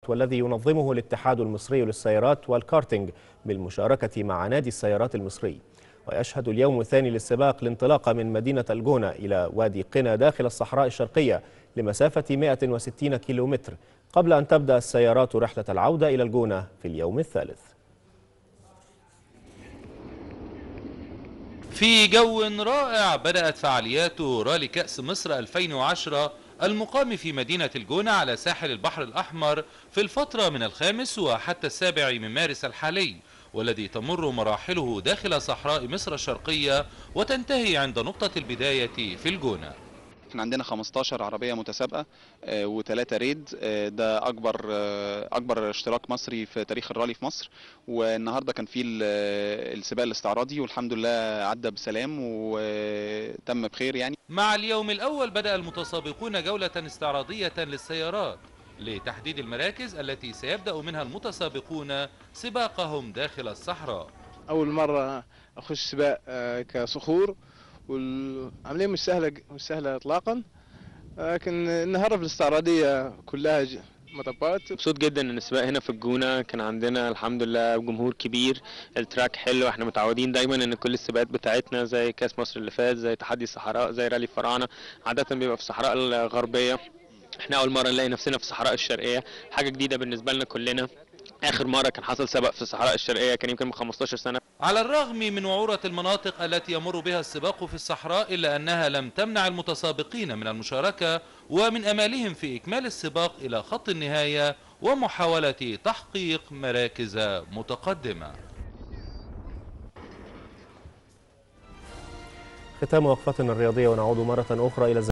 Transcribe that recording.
السيارات، والذي ينظمه الاتحاد المصري للسيارات والكارتينج بالمشاركة مع نادي السيارات المصري. ويشهد اليوم الثاني للسباق الانطلاق من مدينة الجونة إلى وادي قنا داخل الصحراء الشرقية لمسافة 160 كيلومتر، قبل أن تبدأ السيارات رحلة العودة إلى الجونة في اليوم الثالث. في جو رائع بدأت فعاليات رالي كأس مصر 2010 المقام في مدينة الجونة على ساحل البحر الأحمر في الفترة من 5 وحتى 7 من مارس الحالي، والذي تمر مراحله داخل صحراء مصر الشرقية وتنتهي عند نقطة البداية في الجونة. احنا عندنا 15 عربية متسابقة و3 ريد. ده أكبر اشتراك مصري في تاريخ الرالي في مصر. والنهاردة كان في السباق الاستعراضي والحمد لله عدى بسلام وتم بخير يعني. مع اليوم الأول بدأ المتسابقون جولة استعراضية للسيارات لتحديد المراكز التي سيبدأ منها المتسابقون سباقهم داخل الصحراء. أول مرة أخش سباق كصخور، والعملية مش سهلة إطلاقا، لكن النهاردة في الاستعراضية كلها مطبات. مبسوط جدا ان السباق هنا في الجونة كان عندنا الحمد لله جمهور كبير، التراك حلو. احنا متعودين دايما ان كل السباقات بتاعتنا زي كاس مصر اللي فات، زي تحدي الصحراء، زي رالي الفراعنة، عادة بيبقى في الصحراء الغربية. احنا اول مرة نلاقي نفسنا في الصحراء الشرقية، حاجة جديدة بالنسبة لنا كلنا. اخر مرة كان حصل سباق في الصحراء الشرقية كان يمكن من 15 سنة. على الرغم من وعورة المناطق التي يمر بها السباق في الصحراء، إلا أنها لم تمنع المتسابقين من المشاركة ومن أمالهم في إكمال السباق إلى خط النهاية ومحاولة تحقيق مراكز متقدمة. ختام وقفتنا الرياضية، ونعود مرة أخرى إلى